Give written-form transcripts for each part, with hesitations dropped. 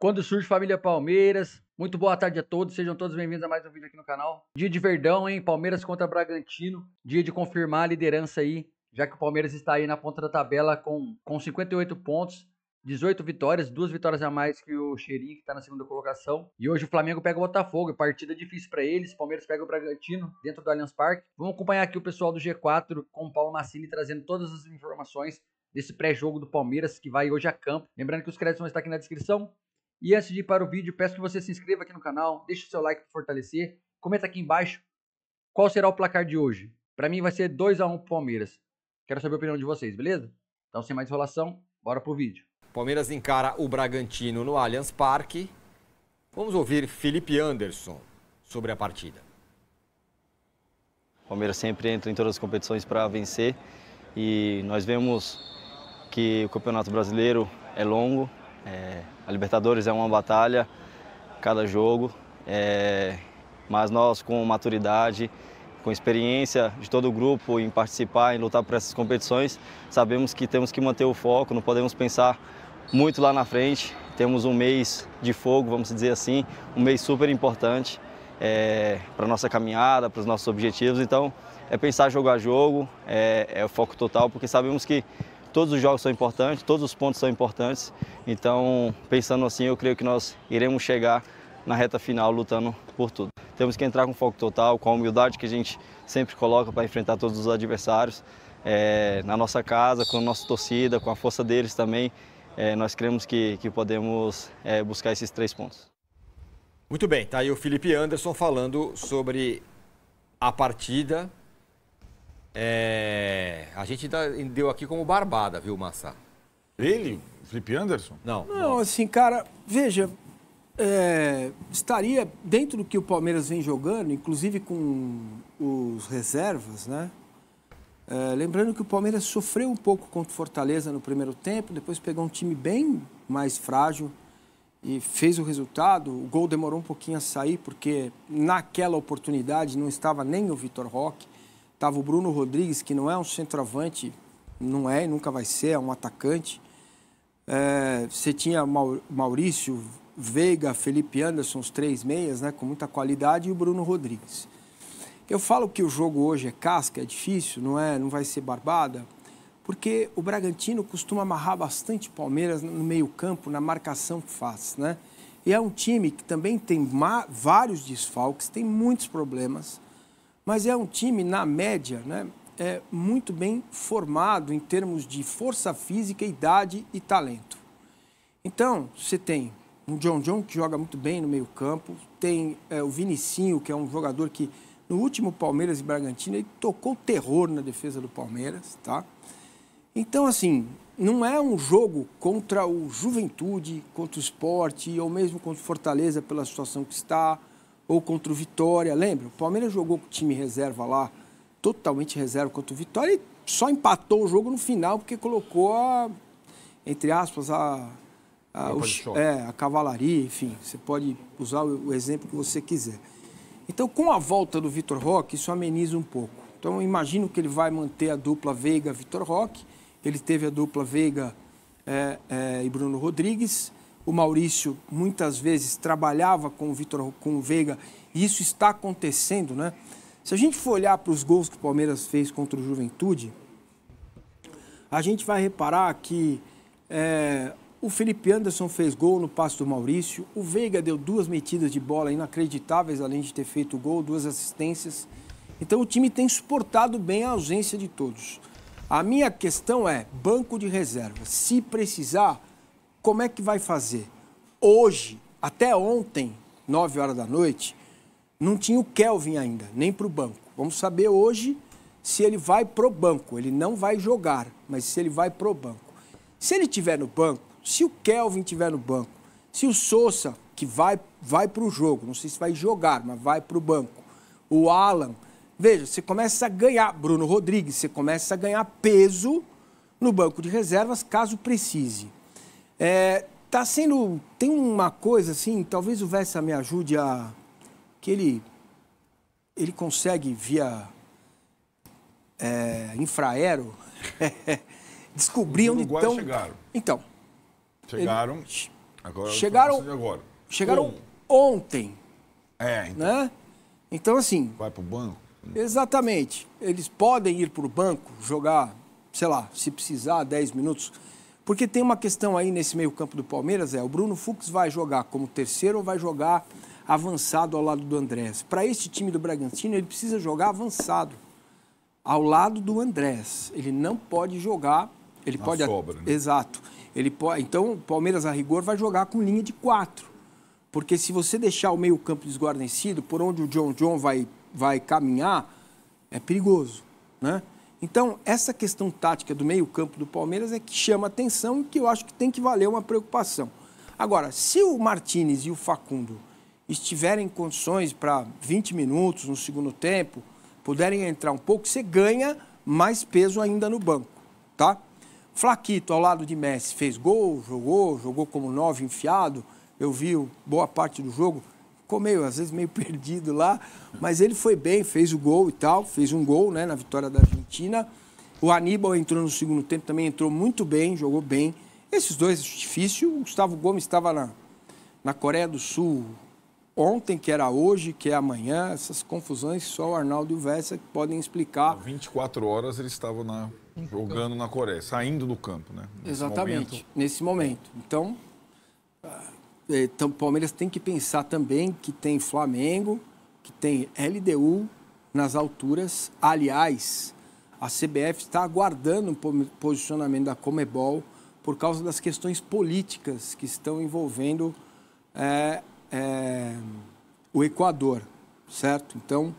Quando surge família Palmeiras, muito boa tarde a todos, sejam todos bem-vindos a mais um vídeo aqui no canal. Dia de Verdão, hein? Palmeiras contra Bragantino, dia de confirmar a liderança aí, já que o Palmeiras está aí na ponta da tabela com 58 pontos, 18 vitórias, 2 vitórias a mais que o Cheirinho, que está na segunda colocação. E hoje o Flamengo pega o Botafogo, partida difícil para eles, o Palmeiras pega o Bragantino dentro do Allianz Parque. Vamos acompanhar aqui o pessoal do G4 com o Paulo Massini trazendo todas as informações desse pré-jogo do Palmeiras, que vai hoje a campo. Lembrando que os créditos vão estar aqui na descrição. E antes de ir para o vídeo, peço que você se inscreva aqui no canal, deixe o seu like para fortalecer, comenta aqui embaixo qual será o placar de hoje. Para mim vai ser 2-1 pro Palmeiras. Quero saber a opinião de vocês, beleza? Então, sem mais enrolação, bora pro vídeo. Palmeiras encara o Bragantino no Allianz Parque. Vamos ouvir Felipe Anderson sobre a partida. O Palmeiras sempre entra em todas as competições para vencer e nós vemos que o Campeonato Brasileiro é longo. A Libertadores é uma batalha, cada jogo, mas nós com maturidade, com experiência de todo o grupo em participar, em lutar por essas competições, sabemos que temos que manter o foco, não podemos pensar muito lá na frente. Temos um mês de fogo, vamos dizer assim, um mês super importante para a nossa caminhada, para os nossos objetivos. Então, é pensar jogo a jogo, é o foco total, porque sabemos que todos os jogos são importantes, todos os pontos são importantes. Então, pensando assim, eu creio que nós iremos chegar na reta final lutando por tudo. Temos que entrar com foco total, com a humildade que a gente sempre coloca para enfrentar todos os adversários. Na nossa casa, com a nossa torcida, com a força deles também, nós cremos que podemos buscar esses 3 pontos. Muito bem, tá aí o Felipe Anderson falando sobre a partida. A gente deu aqui como barbada, viu, Massa? Ele? Felipe Anderson? Não, assim, cara, veja, estaria dentro do que o Palmeiras vem jogando, inclusive com os reservas, né? Lembrando que o Palmeiras sofreu um pouco contra o Fortaleza no primeiro tempo, depois pegou um time bem mais frágil e fez o resultado. O gol demorou um pouquinho a sair, porque naquela oportunidade não estava nem o Vitor Roque. Estava o Bruno Rodrigues, que não é um centroavante, não é e nunca vai ser, é um atacante. Você tinha Maurício, Veiga, Felipe Anderson, os 3 meias, né, com muita qualidade, e o Bruno Rodrigues. Eu falo que o jogo hoje é casca, é difícil, não vai ser barbada, porque o Bragantino costuma amarrar bastante o Palmeiras no meio-campo, na marcação que faz, né? E é um time que também tem vários desfalques, tem muitos problemas. Mas é um time, na média, né, muito bem formado em termos de força física, idade e talento. Então, você tem um John que joga muito bem no meio-campo, tem o Vinicinho, que é um jogador que, no último Palmeiras e Bragantino, ele tocou terror na defesa do Palmeiras, tá? Então, assim, não é um jogo contra o Juventude, contra o Sport, ou mesmo contra o Fortaleza pela situação que está, ou contra o Vitória. Lembra? O Palmeiras jogou com o time reserva lá, totalmente reserva contra o Vitória, e só empatou o jogo no final porque colocou entre aspas, a cavalaria, enfim, você pode usar o exemplo que você quiser. Então, com a volta do Vitor Roque, isso ameniza um pouco. Então, eu imagino que ele vai manter a dupla Veiga-Vitor Roque. Ele teve a dupla Veiga e Bruno Rodrigues. O Maurício, muitas vezes, trabalhava com o Veiga, e isso está acontecendo, né? Se a gente for olhar para os gols que o Palmeiras fez contra o Juventude, a gente vai reparar que o Felipe Anderson fez gol no passe do Maurício, o Veiga deu 2 metidas de bola inacreditáveis, além de ter feito o gol, 2 assistências. Então, o time tem suportado bem a ausência de todos. A minha questão é banco de reserva. Se precisar, como é que vai fazer? Hoje, até ontem, 9 horas da noite, não tinha o Kelvin ainda, nem para o banco. Vamos saber hoje se ele vai pro banco. Ele não vai jogar, mas se ele vai pro banco. Se ele estiver no banco, se o Kelvin estiver no banco, se o Sousa, que vai para o jogo, não sei se vai jogar, mas vai para o banco, o Alan, veja, você começa a ganhar, Bruno Rodrigues, você começa a ganhar peso no banco de reservas, caso precise. Tem uma coisa assim, talvez o Vessa me ajude que ele consegue via infraero descobrir onde estão. Chegaram. Então. Chegaram. Agora, chegaram ontem. Então. Né? Então, assim... Vai pro banco? Exatamente. Eles podem ir para o banco, jogar, sei lá, se precisar, 10 minutos. Porque tem uma questão aí nesse meio campo do Palmeiras, o Bruno Fux vai jogar como terceiro ou vai jogar avançado ao lado do Andrés? Para esse time do Bragantino, ele precisa jogar avançado, ao lado do Andrés. Ele não pode jogar... Ele na pode sobra, né? Exato. Ele pode... Então, o Palmeiras, a rigor, vai jogar com linha de 4. Porque se você deixar o meio campo desguarnecido, por onde o John vai caminhar, é perigoso, né? Então, essa questão tática do meio-campo do Palmeiras é que chama atenção e que eu acho que tem que valer uma preocupação. Agora, se o Martínez e o Facundo estiverem em condições para 20 minutos no segundo tempo, puderem entrar um pouco, você ganha mais peso ainda no banco, tá? Flaquito, ao lado de Messi, fez gol, jogou como 9 enfiado, eu vi boa parte do jogo, ficou às vezes meio perdido lá, mas ele foi bem, fez o gol e tal, fez um gol, né, na vitória da Argentina. O Aníbal entrou no segundo tempo, também entrou muito bem, jogou bem. Esses dois é difícil. O Gustavo Gomes estava na Coreia do Sul ontem, que era hoje, que é amanhã. Essas confusões só o Arnaldo e o Vessa que podem explicar. 24 horas ele estava jogando na Coreia, saindo do campo, né? Nesse momento. Então, o Palmeiras tem que pensar também que tem Flamengo, que tem LDU nas alturas. Aliás, a CBF está aguardando um posicionamento da Conmebol por causa das questões políticas que estão envolvendo o Equador, certo? Então,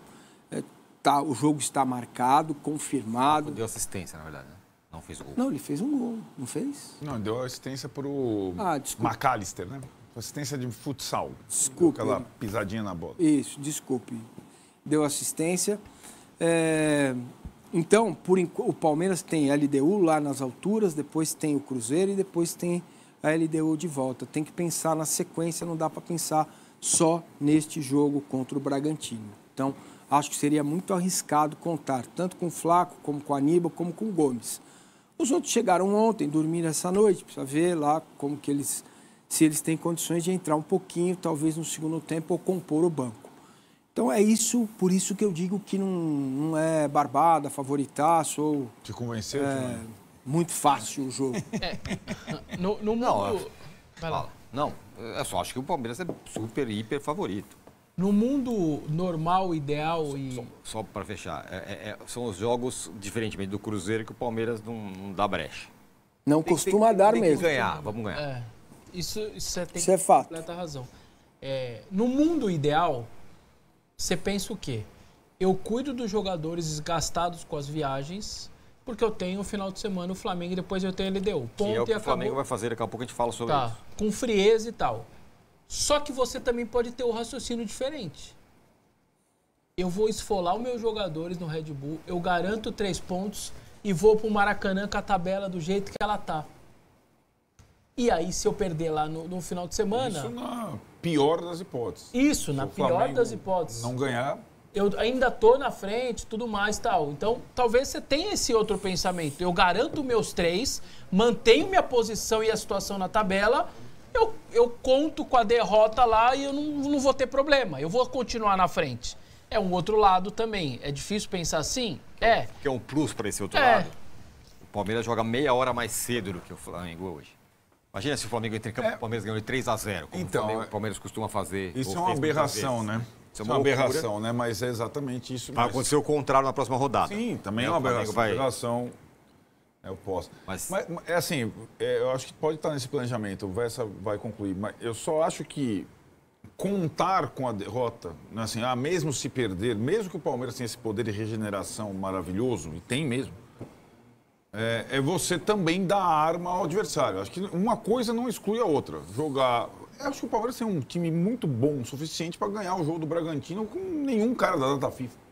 o jogo está marcado, confirmado. Deu assistência, na verdade, né? Não fez o gol. Não, ele fez um gol, não fez? Não, deu assistência para o McAllister, né? Assistência de futsal. Desculpe. Aquela pisadinha na bola. Isso, desculpe. Deu assistência. Então, o Palmeiras tem a LDU lá nas alturas, depois tem o Cruzeiro e depois tem a LDU de volta. Tem que pensar na sequência, não dá para pensar só neste jogo contra o Bragantino. Então, acho que seria muito arriscado contar tanto com o Flaco, como com o Aníbal, como com o Gomes. Os outros chegaram ontem, dormiram essa noite, precisa ver lá como que se eles têm condições de entrar um pouquinho, talvez no segundo tempo, ou compor o banco. Então é isso, por isso que eu digo que não é barbada, favoritaço, ou... Te convenceu? Muito fácil o jogo. No mundo... Não, vai lá. Não, eu só acho que o Palmeiras é super, hiper favorito. No mundo normal, ideal e... Só para fechar, são os jogos, diferentemente do Cruzeiro, que o Palmeiras não dá brecha. Não costuma dar tem mesmo. Que ganhar, vamos ganhar. Isso você tem Isso é fato. completa razão. No mundo ideal, você pensa o quê? Eu cuido dos jogadores desgastados com as viagens, porque eu tenho o final de semana o Flamengo e depois eu tenho a LDU. Ponto, que é o que e o Flamengo acabou. vai fazer, daqui a pouco a gente fala sobre isso. Com frieza e tal. Só que você também pode ter um raciocínio diferente. Eu vou esfolar os meus jogadores no Red Bull, eu garanto 3 pontos e vou pro Maracanã com a tabela do jeito que ela tá. E aí, se eu perder lá no final de semana... Isso na pior das hipóteses. Isso, na pior das hipóteses. Não ganhar... Eu ainda tô na frente, tudo mais e tal. Então, talvez você tenha esse outro pensamento. Eu garanto meus 3, mantenho minha posição e a situação na tabela, eu conto com a derrota lá e eu não vou ter problema. Eu vou continuar na frente. É um outro lado também. É difícil pensar assim? Que é um plus para esse outro lado. O Palmeiras joga meia hora mais cedo do que o Flamengo hoje. Imagina se o Flamengo entra em campo e o Palmeiras ganhou de 3-0, como então, o Palmeiras costuma fazer. Isso é uma aberração, né? Isso é uma aberração, né? Mas é exatamente isso. Vai acontecer o contrário na próxima rodada. Sim, também é uma aberração. Eu posso. Mas é assim, eu acho que pode estar nesse planejamento, o Vessa vai concluir, mas eu só acho que contar com a derrota, né, assim, mesmo se perder, mesmo que o Palmeiras tenha esse poder de regeneração maravilhoso, e tem mesmo, é você também dar arma ao adversário. Acho que uma coisa não exclui a outra. Jogar... Eu acho que o Palmeiras tem um time muito bom o suficiente para ganhar o jogo do Bragantino com nenhum cara da data FIFA.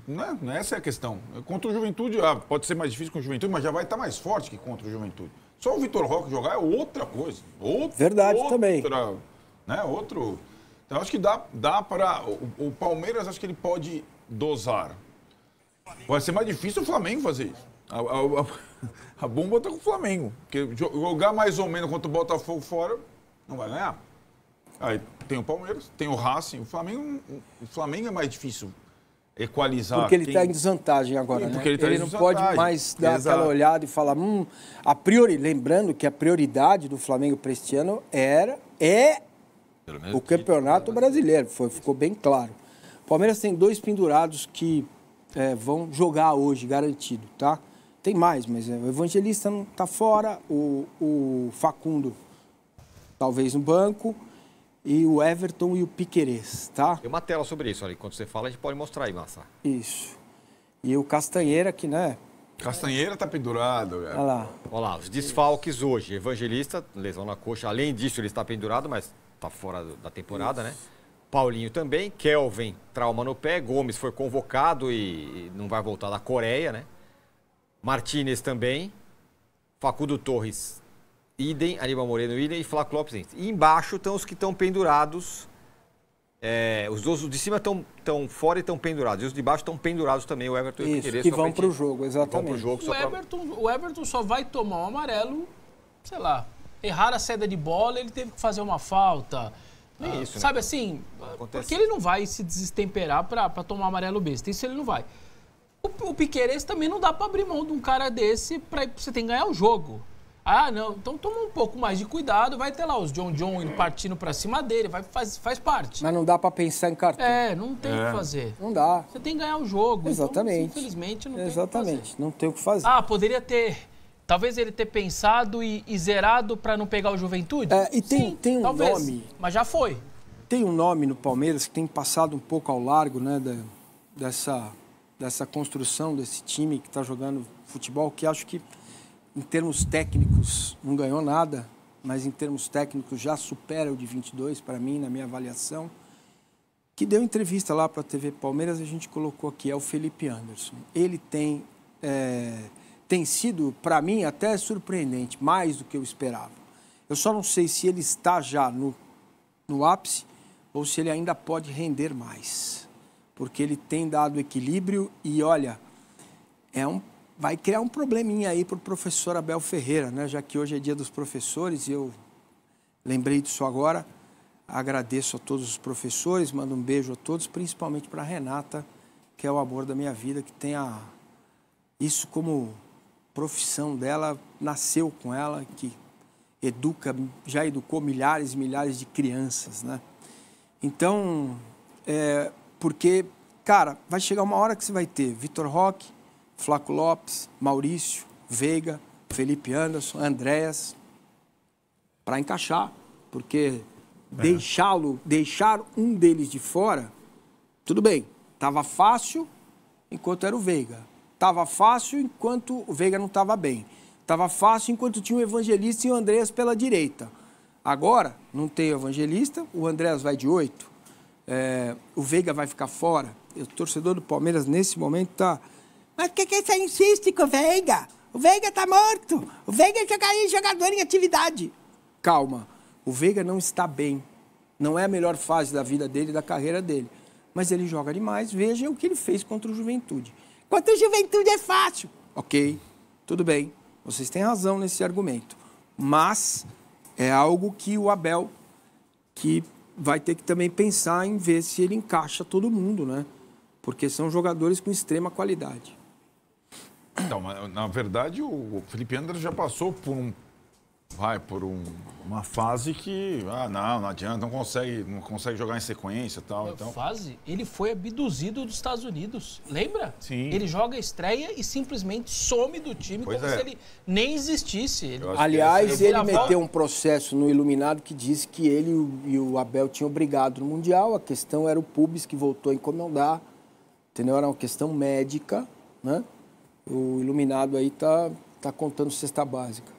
Não é essa é a questão. Contra o Juventude, pode ser mais difícil com o Juventude, mas já vai estar mais forte que contra o Juventude. Só o Vitor Roque jogar é outra coisa. Verdade também. Né, outro. Então, acho que dá para... O Palmeiras, acho que ele pode dosar. Vai ser mais difícil o Flamengo fazer isso. A bomba tá com o Flamengo. Porque jogar mais ou menos contra o Botafogo fora, não vai ganhar. Aí tem o Palmeiras, tem o Racing. O Flamengo é mais difícil equalizar. Porque ele está em desvantagem agora, né? Ele não pode mais dar aquela olhada e falar, lembrando que a prioridade do Flamengo para este ano é o Campeonato Brasileiro, ficou bem claro. O Palmeiras tem 2 pendurados que vão jogar hoje, garantido, tá? Tem mais, mas o Evangelista não está fora, o Facundo talvez no banco, e o Everton e o Piquerez, tá? Tem uma tela sobre isso ali. Quando você fala, a gente pode mostrar aí, Massa. Isso. E o Castanheira, que, né? Castanheira tá pendurado, cara. Olha lá, os desfalques hoje. Evangelista, lesão na coxa. Além disso, ele está pendurado, mas tá fora da temporada, né? Paulinho também. Kelvin, trauma no pé. Gomes foi convocado e não vai voltar da Coreia, né? Martínez também. Facundo Torres, idem, Aníbal Moreno, idem e Flávio Lopes. E embaixo estão os que estão pendurados. Os dois de cima estão fora e estão pendurados. E os de baixo estão pendurados também, o Everton e o Piquerez. Que vão para o jogo, exatamente. O Everton só vai tomar um amarelo, sei lá, errar a saída de bola, ele teve que fazer uma falta. Nem isso, sabe né? assim? Porque ele não vai se desestemperar para tomar um amarelo besta. Isso ele não vai. O Piquerez também não dá para abrir mão de um cara desse, você tem que ganhar o jogo. Ah, não, então toma um pouco mais de cuidado, vai ter lá os John partindo pra cima dele, faz parte. Mas não dá pra pensar em cartão. Não tem o que fazer. Não dá. Você tem que ganhar o jogo. Exatamente. Então, infelizmente, não tem o que fazer. Exatamente, não tem o que fazer. Poderia ter, talvez ele ter pensado e zerado pra não pegar o Juventude? Tem um talvez, nome. Mas já foi. Tem um nome no Palmeiras que tem passado um pouco ao largo, né, dessa construção desse time que tá jogando futebol, que acho que em termos técnicos, não ganhou nada, mas em termos técnicos já supera o de 22, para mim, na minha avaliação, que deu entrevista lá para a TV Palmeiras, a gente colocou aqui, é o Felipe Anderson. Ele tem sido, para mim, até surpreendente, mais do que eu esperava. Eu só não sei se ele está já no ápice ou se ele ainda pode render mais, porque ele tem dado equilíbrio e, olha, vai criar um probleminha aí para o professor Abel Ferreira, né? Já que hoje é dia dos professores e eu lembrei disso agora. Agradeço a todos os professores, mando um beijo a todos, principalmente para a Renata, que é o amor da minha vida, que tem isso como profissão dela, nasceu com ela, que já educou milhares e milhares de crianças, né? Então, porque, cara, vai chegar uma hora que você vai ter Vitor Roque, Flávio Lopes, Maurício, Veiga, Felipe Anderson, Andréas, para encaixar, porque deixar um deles de fora, tudo bem, estava fácil enquanto era o Veiga, estava fácil enquanto o Veiga não estava bem, estava fácil enquanto tinha o Evangelista e o Andréas pela direita. Agora, não tem o Evangelista, o Andréas vai de 8, o Veiga vai ficar fora. O torcedor do Palmeiras, nesse momento, está... Mas por que você insiste com o Veiga? O Veiga tá morto. O Veiga é jogador em atividade. Calma. O Veiga não está bem. Não é a melhor fase da vida dele, da carreira dele. Mas ele joga demais. Veja o que ele fez contra o Juventude. Contra o Juventude é fácil. Ok, tudo bem. Vocês têm razão nesse argumento. Mas é algo que o Abel que vai ter que também pensar em ver se ele encaixa todo mundo, né? Porque são jogadores com extrema qualidade. Então, na verdade, o Felipe Anderson já passou por uma fase que não adianta, não consegue jogar em sequência e tal. Então... Fase? Ele foi abduzido dos Estados Unidos, lembra? Sim. Ele joga a estreia e simplesmente some do time como se ele nem existisse. Aliás, ele meteu um processo no Iluminado que disse que ele e o Abel tinham brigado no Mundial, a questão era o Pubis que voltou a incomodar, entendeu? Era uma questão médica, né? O Iluminado aí tá contando cesta básica.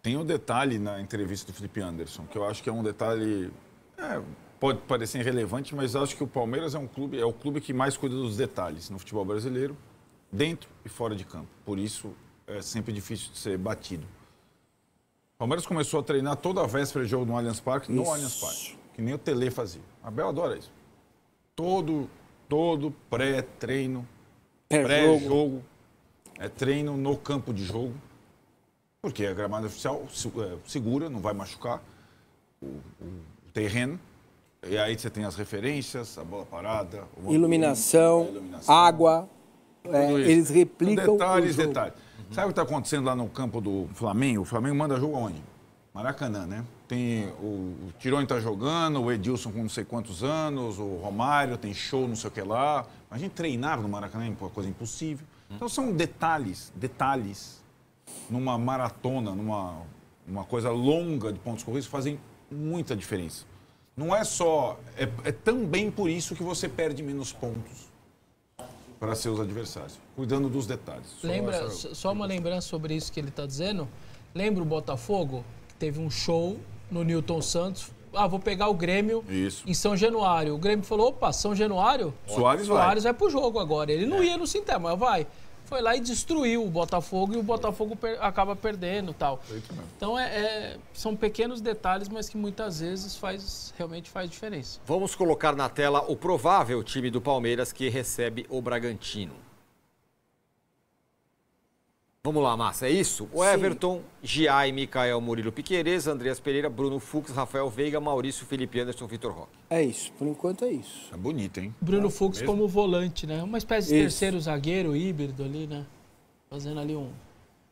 Tem um detalhe na entrevista do Felipe Anderson, que eu acho que é um detalhe... pode parecer irrelevante, mas acho que o Palmeiras é o clube que mais cuida dos detalhes no futebol brasileiro, dentro e fora de campo. Por isso, é sempre difícil de ser batido. O Palmeiras começou a treinar toda a véspera de jogo no Allianz Parque, no Allianz Parque, que nem o Tele fazia. A Abel adora isso. Todo pré-treino, pré-jogo. É treino no campo de jogo, porque a gramada artificial segura, não vai machucar o terreno. E aí você tem as referências, a bola parada... Iluminação, água, eles replicam detalhes. o jogo. Sabe o que está acontecendo lá no campo do Flamengo? O Flamengo manda jogo aonde? Maracanã, né? Tem o Tirone está jogando, o Edilson com não sei quantos anos, o Romário tem show, não sei o que lá. A gente treinar no Maracanã é uma coisa impossível. Então são detalhes numa maratona, numa coisa longa de pontos corridos que fazem muita diferença. Não é só... É também por isso que você perde menos pontos para seus adversários, cuidando dos detalhes. Só uma lembrança sobre isso que ele está dizendo. Lembra o Botafogo, que teve um show no Newton Santos? Vou pegar o Grêmio em São Januário. O Grêmio falou, opa, São Januário? Soares vai pro jogo agora. Ele não ia no Sinté, mas vai. Foi lá e destruiu o Botafogo e o Botafogo acaba perdendo e tal. Então, são pequenos detalhes, mas que muitas vezes realmente faz diferença. Vamos colocar na tela o provável time do Palmeiras que recebe o Bragantino. Vamos lá, Massa, é isso? O Everton, Giai, Micael, Murilo Piquerez, Andreas Pereira, Bruno Fux, Rafael Veiga, Maurício, Felipe Anderson, Vitor Roque. É isso, por enquanto é isso. É bonito, hein? Bruno Fux como volante, né? Uma espécie de terceiro zagueiro híbrido ali, né? Fazendo ali um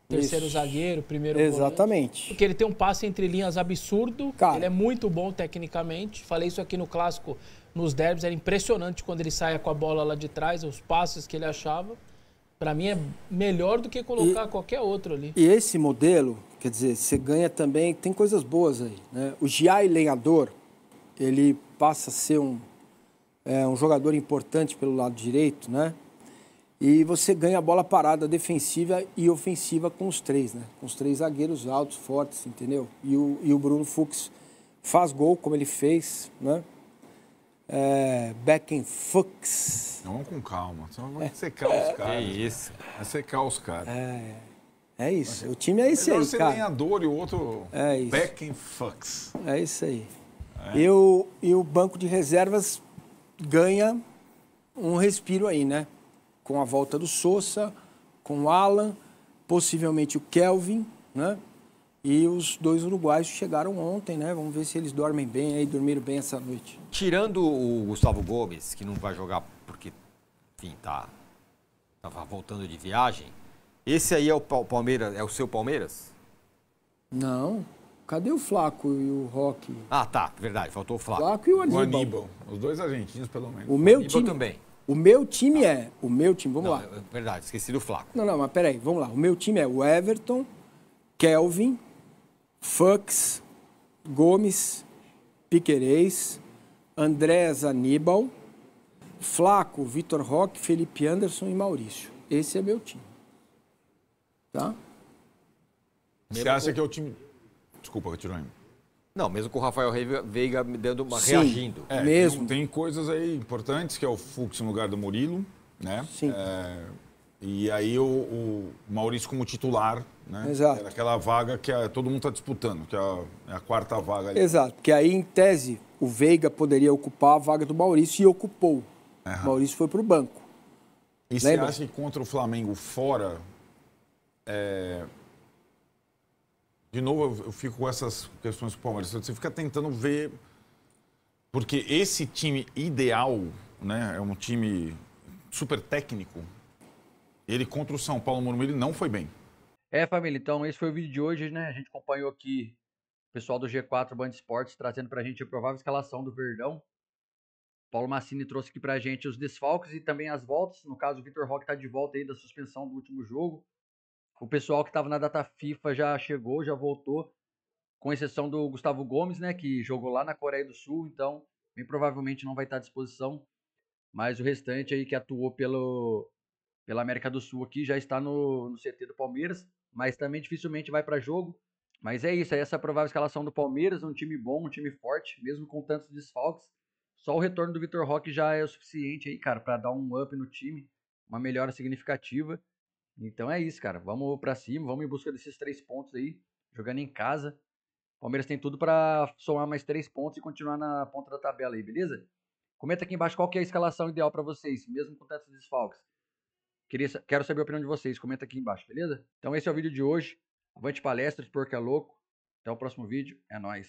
terceiro zagueiro, primeiro Exatamente. volante. Porque ele tem um passe entre linhas absurdo, ele é muito bom tecnicamente. Falei isso aqui no Clássico, nos derbys, era impressionante quando ele saia com a bola lá de trás, os passes que ele achava. Para mim é melhor do que colocar qualquer outro ali. E esse modelo, quer dizer, você ganha também, tem coisas boas aí, né? O Giai Lenhador, ele passa a ser um jogador importante pelo lado direito, né? E você ganha a bola parada defensiva e ofensiva com os três, né? Com os três zagueiros altos, fortes, entendeu? E o Bruno Fux faz gol, como ele fez, né? Becken Fux. Vamos com calma, só vai secar os caras. É isso. Vai secar os caras. É isso, o time é esse aí, ser cara. Lenhador e o outro Becken Fux. É isso aí. E o banco de reservas ganha um respiro aí, né? Com a volta do Sousa, com o Alan, possivelmente o Kelvin, né? E os dois uruguaios chegaram ontem, né? Vamos ver se eles dormem bem aí, dormiram bem essa noite. Tirando o Gustavo Gomes, que não vai jogar porque, enfim, tava voltando de viagem, esse aí é o Palmeiras, é o seu Palmeiras? Não. Cadê o Flaco e o Roque? Tá, verdade, faltou o Flaco. Flaco e o Aníbal. O Aníbal, os dois argentinos, pelo menos. O meu Aníbal time também. O meu time vamos lá. Verdade, esqueci do Flaco. Não, mas peraí, vamos lá. O meu time é o Everton, Kelvin, Fux, Gomes, Piquerez, Andrés Aníbal, Flaco, Vitor Roque, Felipe Anderson e Maurício. Esse é meu time. Tá? Você acha que é o time... Desculpa, Tirone. Não, mesmo com o Rafael Veiga reagindo. Mesmo. Tem coisas aí importantes, que é o Fux no lugar do Murilo, né? Sim. E aí o Maurício como titular, né? Exato. Era aquela vaga que todo mundo está disputando, que é a quarta vaga ali. Exato, porque aí, em tese, o Veiga poderia ocupar a vaga do Maurício e ocupou. O Maurício foi para o banco. E você acha que contra o Flamengo fora... De novo, eu fico com essas questões do Palmeiras. Você fica tentando ver... Porque esse time ideal, né? É um time super técnico. Ele contra o São Paulo Morumbi, ele não foi bem. Família, então esse foi o vídeo de hoje, né? A gente acompanhou aqui o pessoal do G4 Band Esportes trazendo pra gente a provável escalação do Verdão. Paulo Massini trouxe aqui pra gente os desfalques e também as voltas. No caso, o Vitor Roque tá de volta aí da suspensão do último jogo. O pessoal que estava na data FIFA já chegou, já voltou, com exceção do Gustavo Gomes, né, que jogou lá na Coreia do Sul, então bem provavelmente não vai estar à disposição. Mas o restante aí que atuou pela América do Sul aqui já está no CT do Palmeiras, mas também dificilmente vai para jogo. Mas é isso, essa é a provável escalação do Palmeiras, um time bom, um time forte, mesmo com tantos desfalques. Só o retorno do Vitor Roque já é o suficiente aí, cara, para dar um up no time, uma melhora significativa. Então é isso, cara. Vamos pra cima, vamos em busca desses 3 pontos aí, jogando em casa. O Palmeiras tem tudo pra somar mais 3 pontos e continuar na ponta da tabela aí, beleza? Comenta aqui embaixo qual que é a escalação ideal pra vocês, mesmo com tantos desfalques. Quero saber a opinião de vocês. Comenta aqui embaixo, beleza? Então esse é o vídeo de hoje. Avante palestras, porco é louco. Até o próximo vídeo. É nóis.